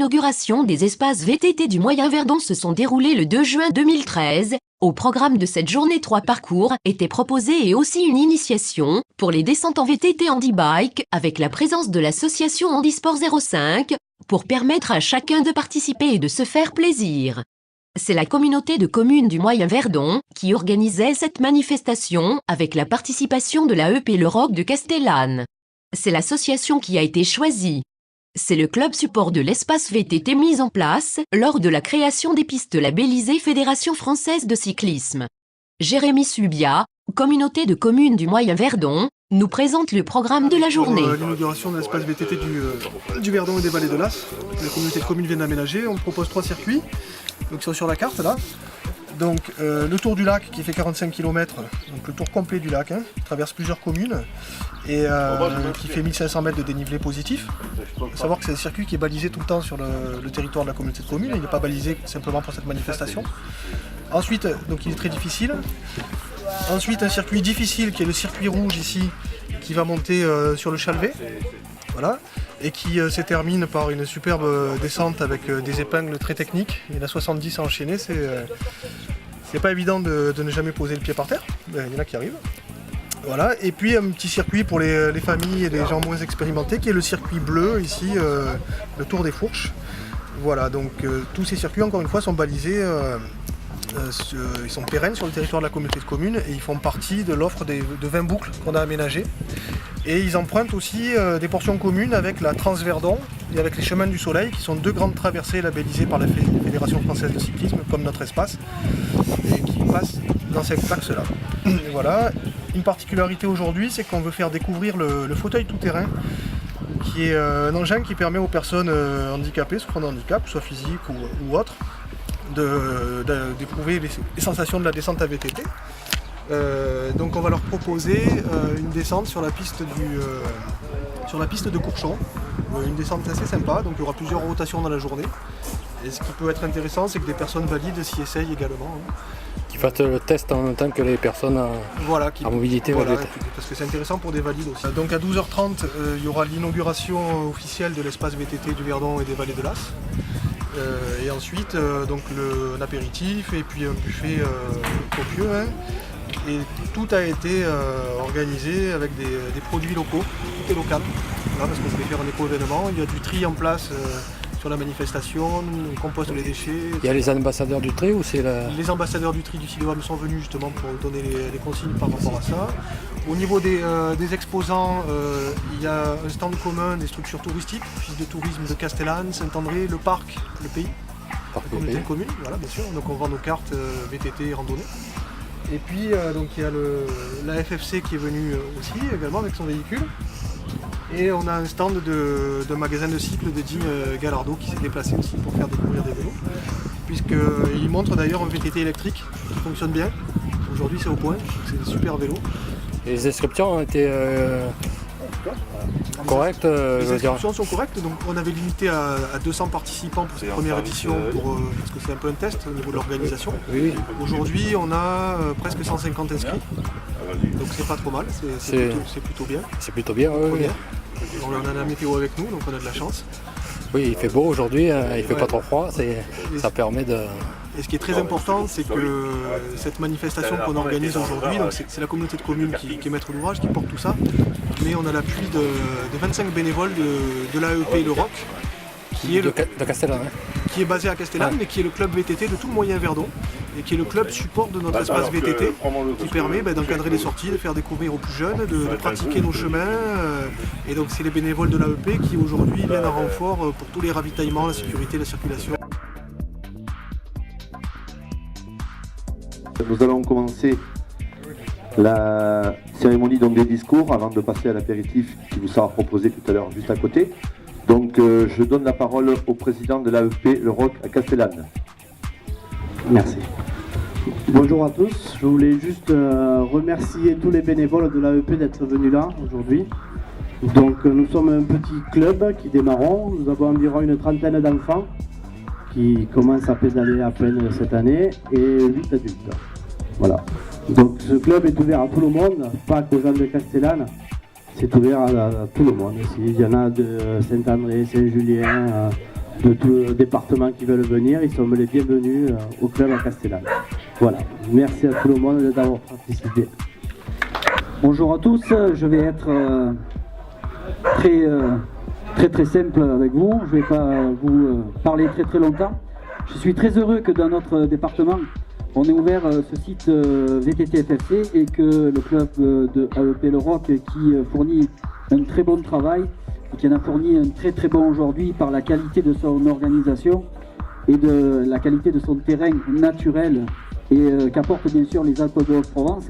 l'inauguration des espaces VTT du Moyen-Verdon se sont déroulées le 2 juin 2013. Au programme de cette journée, 3 parcours étaient proposés et aussi une initiation pour les descentes en VTT handi-bike avec la présence de l'association Handisport 05 pour permettre à chacun de participer et de se faire plaisir. C'est la communauté de communes du Moyen-Verdon qui organisait cette manifestation avec la participation de l'AEP Le Roc de Castellane. C'est l'association qui a été choisie. C'est le club support de l'espace VTT mis en place lors de la création des pistes labellisées Fédération française de cyclisme. Jérémy Subia, communauté de communes du Moyen-Verdon, nous présente le programme de la journée. Pour l'inauguration de l'espace VTT du Verdon et des Vallées de l'As, la communauté de communes vient d'aménager. On propose 3 circuits, donc ils sont sur la carte là. Donc le tour du lac qui fait 45 km, donc le tour complet du lac, qui traverse plusieurs communes et qui fait 1500 mètres de dénivelé positif. Il faut savoir que c'est un circuit qui est balisé tout le temps sur le territoire de la communauté de communes, il n'est pas balisé simplement pour cette manifestation. Ensuite, donc il est très difficile. Ensuite, un circuit difficile qui est le circuit rouge ici, qui va monter sur le Chalvet, voilà, et qui se termine par une superbe descente avec des épingles très techniques. Il y en a 70 à enchaîner, c'est pas évident de ne jamais poser le pied par terre, mais il y en a qui arrivent. Voilà, et puis un petit circuit pour les familles et les gens moins expérimentés, qui est le circuit bleu ici, le Tour des Fourches. Voilà, donc tous ces circuits, encore une fois, sont balisés. Ils sont pérennes sur le territoire de la communauté de communes et ils font partie de l'offre de 20 boucles qu'on a aménagées. Et ils empruntent aussi des portions communes avec la Transverdon et avec les Chemins du Soleil, qui sont 2 grandes traversées labellisées par la Fédération française de cyclisme, comme notre espace, et qui passent dans cet axe-là. Et voilà. Une particularité aujourd'hui, c'est qu'on veut faire découvrir le fauteuil tout-terrain, qui est un engin qui permet aux personnes handicapées, souffrant de handicap, soit physique ou autre, d'éprouver les sensations de la descente à VTT. Donc on va leur proposer une descente sur la piste de Courchon, une descente assez sympa, donc il y aura plusieurs rotations dans la journée. Et ce qui peut être intéressant, c'est que des personnes valides s'y essayent également. Qui fassent le test en même temps que les personnes à mobilité. Voilà, parce que c'est intéressant pour des valides aussi. Donc à 12h30, il y aura l'inauguration officielle de l'espace VTT du Verdon et des Vallées de l'As. Et ensuite, donc un apéritif et puis un buffet copieux. Et tout a été organisé avec des produits locaux, tout est local. Voilà, parce qu'on voulait faire un éco-événement. Il y a du tri en place sur la manifestation, on composte les déchets. Il y a les ambassadeurs du tri ou c'est Les ambassadeurs du tri du Siloam sont venus justement pour donner les consignes par rapport à ça. Au niveau des exposants, il y a un stand commun des structures touristiques, Office de tourisme de Castellane, Saint-André, le parc, le pays, la communauté de communes, voilà bien sûr. Donc on vend nos cartes VTT et randonnée. Et puis donc il y a la FFC qui est venue aussi également avec son véhicule. Et on a un stand de magasin de cycles de Jim Gallardo qui s'est déplacé aussi pour faire découvrir des vélos. Puisqu'il montre d'ailleurs un VTT électrique qui fonctionne bien. Aujourd'hui c'est au point, c'est un super vélo. Et les inscriptions ont été correctes Les inscriptions sont correctes, donc on avait limité à 200 participants pour cette première édition, parce que c'est un peu un test au niveau de l'organisation. Oui. Aujourd'hui on a presque 150 inscrits, donc c'est pas trop mal, c'est plutôt bien. C'est plutôt bien, oui. On a la météo avec nous, donc on a de la chance. Oui, il fait beau aujourd'hui, il fait pas trop froid, ça permet de... Et ce qui est très important, c'est que cette manifestation qu'on organise aujourd'hui, donc c'est la communauté de communes qui est maître d'ouvrage, qui porte tout ça, mais on a l'appui de 25 bénévoles de l'AEP Le Roc, qui est, de Castellane, qui est basé à Castellane, mais qui est le club VTT de tout le Moyen-Verdon, et qui est le club support de notre espace VTT, qui permet d'encadrer les sorties, de faire découvrir aux plus jeunes, de pratiquer nos chemins. Et donc c'est les bénévoles de l'AEP qui aujourd'hui viennent en renfort pour tous les ravitaillements, la sécurité, la circulation. Nous allons commencer la cérémonie des discours avant de passer à l'apéritif qui vous sera proposé tout à l'heure juste à côté. Donc je donne la parole au président de l'AEP Le Roc à Castellane. Merci. Bonjour à tous, je voulais juste remercier tous les bénévoles de l'AEP d'être venus là aujourd'hui. Donc nous sommes un petit club qui démarrons, nous avons environ une trentaine d'enfants qui commencent à pédaler à peine cette année et 8 adultes. Voilà. Donc ce club est ouvert à tout le monde, pas qu'aux gens de Castellane, c'est ouvert à tout le monde. Il y en a de Saint-André, Saint-Julien, de tout le département qui veulent venir. Ils sont les bienvenus au club à Castellane. Voilà, merci à tout le monde d'avoir participé. Bonjour à tous, je vais être très simple avec vous. Je ne vais pas vous parler très longtemps. Je suis très heureux que dans notre département, on ait ouvert ce site VTT FFC et que le club de AEP Le Roc, qui fournit un très bon travail et qui en a fourni un très bon aujourd'hui par la qualité de son organisation et de la qualité de son terrain naturel et qu'apportent bien sûr les Alpes de Haute-Provence,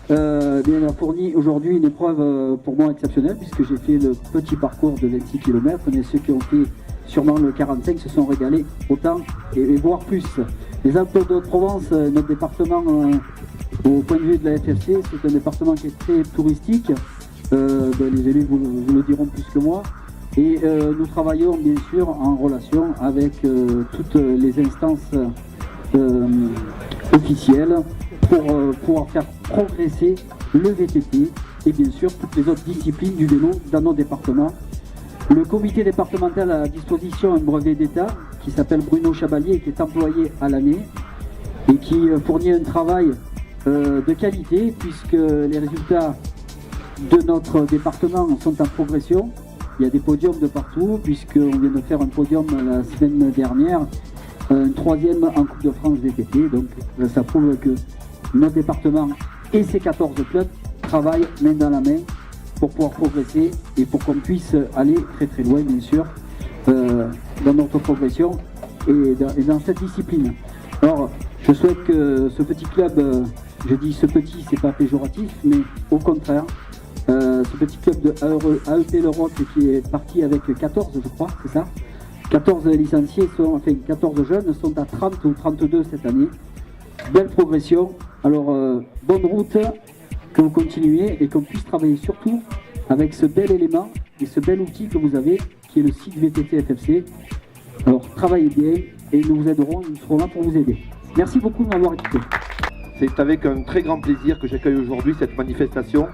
a fourni aujourd'hui une épreuve pour moi exceptionnelle, puisque j'ai fait le petit parcours de 26 km, mais ceux qui ont fait sûrement le 45 se sont régalés autant et voire plus. Les Alpes de Haute-Provence, notre département au point de vue de la FFC, c'est un département qui est très touristique. Les élus vous le diront plus que moi. Et nous travaillons bien sûr en relation avec toutes les instances officielles pour pouvoir faire progresser le VTT et bien sûr toutes les autres disciplines du vélo dans nos départements. Le comité départemental a à disposition un brevet d'État qui s'appelle Bruno Chabalier, qui est employé à l'année et qui fournit un travail de qualité, puisque les résultats de notre département sont en progression. Il y a des podiums de partout, puisqu'on vient de faire un podium la semaine dernière, un 3e en Coupe de France VTT. Donc ça prouve que notre département et ses 14 clubs travaillent main dans la main pour pouvoir progresser et pour qu'on puisse aller très loin, bien sûr, dans notre progression et dans cette discipline. Alors, je souhaite que ce petit club, je dis ce petit, c'est pas péjoratif, mais au contraire, ce petit club de AEP Le Roc qui est parti avec 14, je crois, c'est ça, 14 licenciés, 14 jeunes sont à 30 ou 32 cette année. Belle progression. Alors, bonne route, que vous continuez et qu'on puisse travailler surtout avec ce bel élément et ce bel outil que vous avez, qui est le site VTT FFC. Alors, travaillez bien et nous vous aiderons, nous serons là pour vous aider. Merci beaucoup de m'avoir écouté. C'est avec un très grand plaisir que j'accueille aujourd'hui cette manifestation,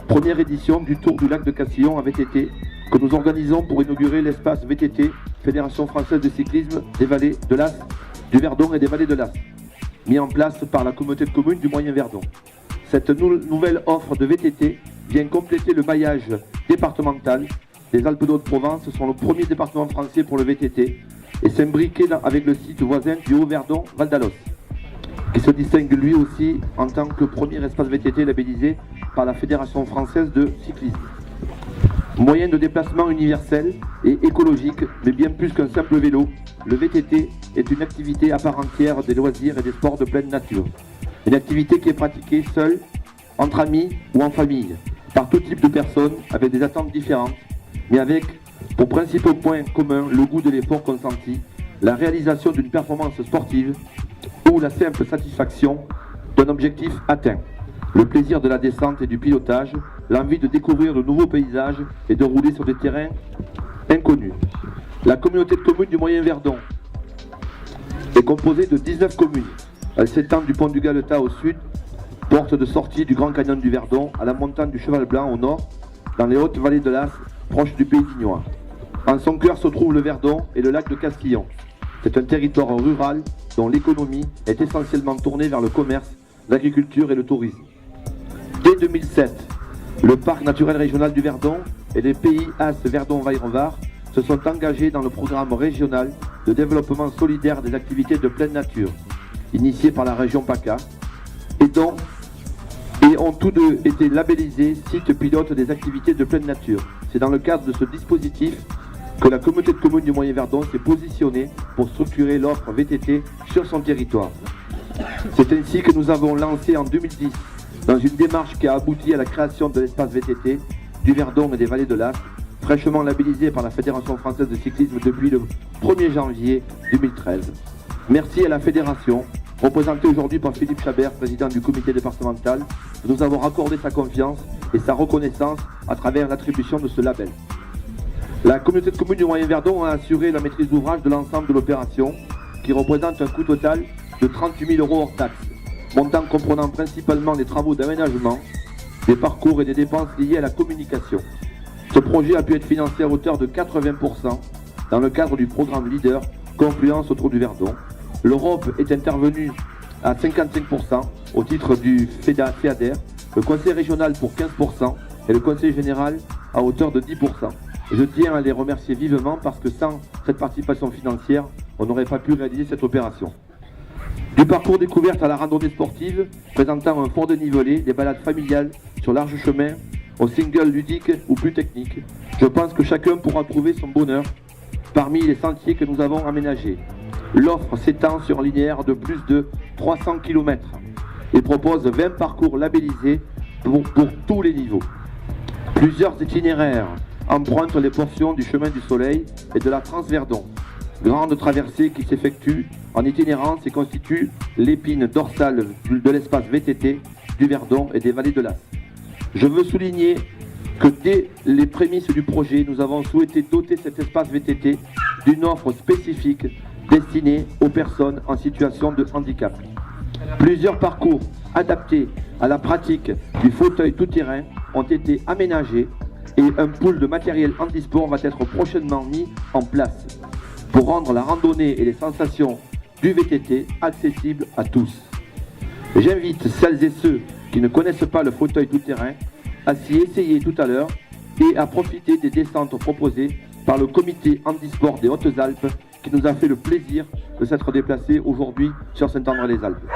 première édition du Tour du lac de Castillon à VTT, que nous organisons pour inaugurer l'espace VTT, Fédération Française de Cyclisme des Vallées de l'As, du Verdon et des Vallées de l'As, mis en place par la communauté de communes du Moyen Verdon. Cette nouvelle offre de VTT vient compléter le maillage départemental. Les Alpes de Haute-Provence sont le premier département français pour le VTT et s'imbriquer avec le site voisin du Haut-Verdon, Val d'Alos, qui se distingue lui aussi en tant que premier espace VTT labellisé par la Fédération Française de Cyclisme. Moyen de déplacement universel et écologique, mais bien plus qu'un simple vélo, le VTT est une activité à part entière des loisirs et des sports de pleine nature. Une activité qui est pratiquée seule, entre amis ou en famille, par tout type de personnes, avec des attentes différentes, mais avec pour principaux points communs le goût de l'effort consenti, la réalisation d'une performance sportive ou la simple satisfaction d'un objectif atteint. Le plaisir de la descente et du pilotage, l'envie de découvrir de nouveaux paysages et de rouler sur des terrains inconnus. La communauté de communes du Moyen Verdon est composée de 19 communes. Elle s'étend du pont du Galetas au sud, porte de sortie du Grand Canyon du Verdon à la montagne du Cheval Blanc au nord, dans les hautes vallées de l'As, proche du Pays d'Ignois. En son cœur se trouve le Verdon et le lac de Castillon. C'est un territoire rural dont l'économie est essentiellement tournée vers le commerce, l'agriculture et le tourisme. Dès 2007, le parc naturel régional du Verdon et les pays As Verdon-Vaillerovar se sont engagés dans le programme régional de développement solidaire des activités de pleine nature, initié par la région PACA, et ont tous deux été labellisés sites pilotes des activités de pleine nature. C'est dans le cadre de ce dispositif que la communauté de communes du Moyen Verdon s'est positionnée pour structurer l'offre VTT sur son territoire. C'est ainsi que nous avons lancé en 2010, dans une démarche qui a abouti à la création de l'espace VTT du Verdon et des Vallées de l'As, fraîchement labellisé par la Fédération Française de Cyclisme depuis le 1er janvier 2013. Merci à la Fédération, représentée aujourd'hui par Philippe Chabert, président du comité départemental, de nous avoir accordé sa confiance et sa reconnaissance à travers l'attribution de ce label. La communauté de communes du Moyen Verdon a assuré la maîtrise d'ouvrage de l'ensemble de l'opération, qui représente un coût total de 38 000 € hors taxes, montant comprenant principalement des travaux d'aménagement, des parcours et des dépenses liées à la communication. Ce projet a pu être financé à hauteur de 80% dans le cadre du programme Leader Confluence autour du Verdon. L'Europe est intervenue à 55% au titre du FEADER, le conseil régional pour 15% et le conseil général à hauteur de 10%. Je tiens à les remercier vivement parce que sans cette participation financière, on n'aurait pas pu réaliser cette opération. Du parcours découverte à la randonnée sportive, présentant un fort dénivelé, des balades familiales sur large chemin, au single ludique ou plus technique, je pense que chacun pourra trouver son bonheur parmi les sentiers que nous avons aménagés. L'offre s'étend sur un linéaire de plus de 300 km et propose 20 parcours labellisés pour tous les niveaux. Plusieurs itinéraires empruntent les portions du chemin du Soleil et de la Transverdon. Grande traversée qui s'effectue en itinérance et constitue l'épine dorsale de l'espace VTT du Verdon et des vallées de l'As. Je veux souligner que dès les prémices du projet, nous avons souhaité doter cet espace VTT d'une offre spécifique destinée aux personnes en situation de handicap. Plusieurs parcours adaptés à la pratique du fauteuil tout-terrain ont été aménagés et un pool de matériel handisport va être prochainement mis en place pour rendre la randonnée et les sensations du VTT accessibles à tous. J'invite celles et ceux qui ne connaissent pas le fauteuil tout-terrain à s'y essayer tout à l'heure et à profiter des descentes proposées par le comité handisport des Hautes-Alpes qui nous a fait le plaisir de s'être déplacé aujourd'hui sur Saint-André-les-Alpes.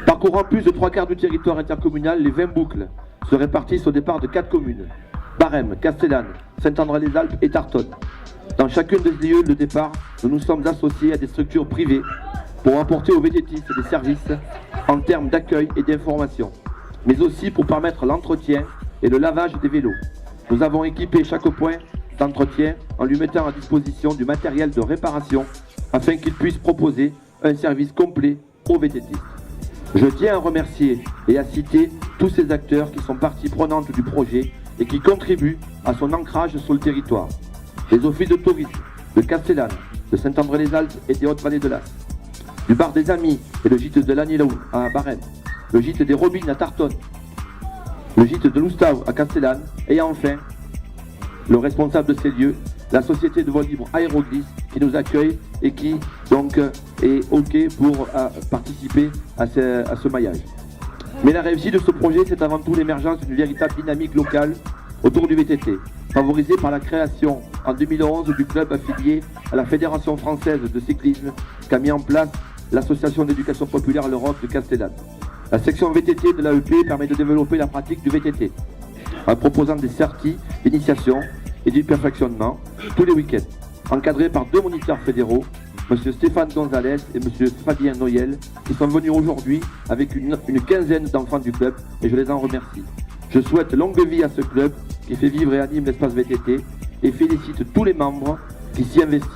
Parcourant plus de 3/4 du territoire intercommunal, les 20 boucles se répartissent au départ de 4 communes, Barème, Castellane, Saint-André-les-Alpes et Tartonne. Dans chacun des lieux de départ, nous nous sommes associés à des structures privées pour apporter aux vététistes des services en termes d'accueil et d'information, mais aussi pour permettre l'entretien et le lavage des vélos. Nous avons équipé chaque point d'entretien en lui mettant à disposition du matériel de réparation afin qu'il puisse proposer un service complet aux vététistes. Je tiens à remercier et à citer tous ces acteurs qui sont partie prenante du projet et qui contribuent à son ancrage sur le territoire. Les offices de tourisme de Castellane, de Saint-André-les-Alpes et des Hautes-Vallées de l'As, du bar des Amis et le gîte de l'Agnelou à Barème, le gîte des Robines à Tartonne, le gîte de Loustau à Castellane et enfin le responsable de ces lieux, la société de vol libre Aéroglisse qui nous accueille et qui donc est OK pour participer à ce maillage. Mais la réussite de ce projet, c'est avant tout l'émergence d'une véritable dynamique locale autour du VTT, favorisée par la création en 2011 du club affilié à la Fédération française de cyclisme qu'a mis en place l'association d'éducation populaire l'Europe de Castellane. La section VTT de l'AEP permet de développer la pratique du VTT en proposant des sorties d'initiation et du perfectionnement tous les week-ends, encadrés par 2 moniteurs fédéraux, M. Stéphane Gonzalez et M. Fabien Noyel, qui sont venus aujourd'hui avec une quinzaine d'enfants du club et je les en remercie. Je souhaite longue vie à ce club qui fait vivre et anime l'espace VTT et félicite tous les membres qui s'y investissent.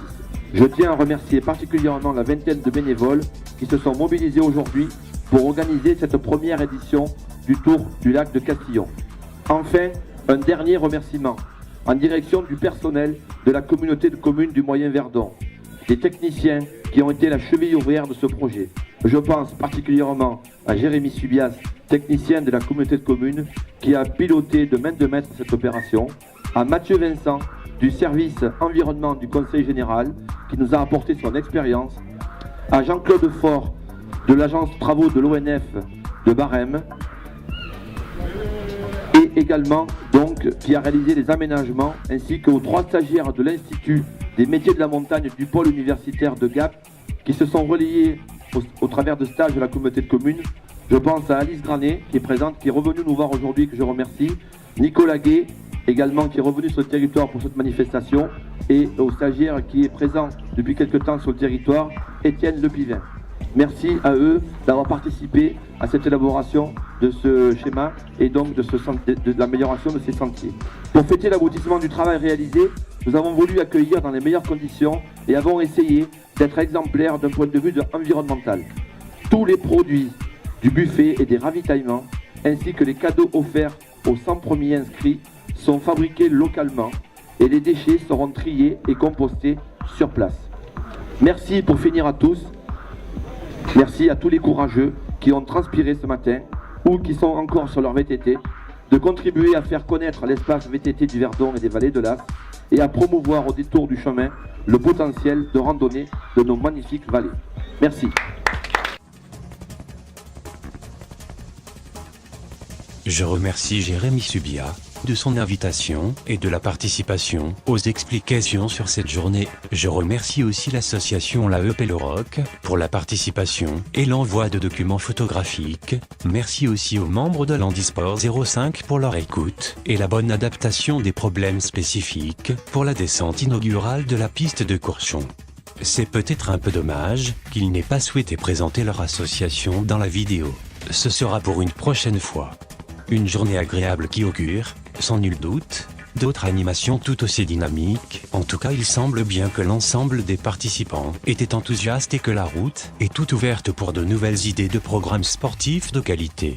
Je tiens à remercier particulièrement la vingtaine de bénévoles qui se sont mobilisés aujourd'hui pour organiser cette première édition du Tour du lac de Castillon. Enfin, un dernier remerciement en direction du personnel de la communauté de communes du Moyen Verdon, des techniciens qui ont été la cheville ouvrière de ce projet. Je pense particulièrement à Jérémy Subias, technicien de la communauté de communes, qui a piloté de main de maître cette opération, à Mathieu Vincent, du service environnement du Conseil général, qui nous a apporté son expérience, à Jean-Claude Faure, de l'agence travaux de l'ONF de Barème, et également donc qui a réalisé les aménagements, ainsi qu'aux 3 stagiaires de l'Institut des métiers de la montagne du pôle universitaire de Gap, qui se sont relayés au travers de stages de la communauté de communes. Je pense à Alice Granet, qui est présente, qui est revenue nous voir aujourd'hui, que je remercie, Nicolas Gué, également, qui est revenu sur le territoire pour cette manifestation, et au stagiaire qui est présent depuis quelque temps sur le territoire, Étienne Lepivin. Merci à eux d'avoir participé à cette élaboration de ce schéma et donc de l'amélioration de ces sentiers. Pour fêter l'aboutissement du travail réalisé, nous avons voulu accueillir dans les meilleures conditions et avons essayé d'être exemplaires d'un point de vue environnemental. Tous les produits du buffet et des ravitaillements, ainsi que les cadeaux offerts aux 100 premiers inscrits, sont fabriqués localement et les déchets seront triés et compostés sur place. Merci pour finir à tous. Merci à tous les courageux qui ont transpiré ce matin ou qui sont encore sur leur VTT de contribuer à faire connaître l'espace VTT du Verdon et des vallées de l'As et à promouvoir au détour du chemin le potentiel de randonnée de nos magnifiques vallées. Merci. Je remercie Jérémy Subia de son invitation et de la participation aux explications sur cette journée. Je remercie aussi l'association l'AEP Le Roc pour la participation et l'envoi de documents photographiques. Merci aussi aux membres de l'Handisport 05 pour leur écoute et la bonne adaptation des problèmes spécifiques pour la descente inaugurale de la piste de Courchon. C'est peut-être un peu dommage qu'ils n'aient pas souhaité présenter leur association dans la vidéo. Ce sera pour une prochaine fois. Une journée agréable qui augure, sans nul doute, d'autres animations tout aussi dynamiques. En tout cas, il semble bien que l'ensemble des participants étaient enthousiastes et que la route est toute ouverte pour de nouvelles idées de programmes sportifs de qualité.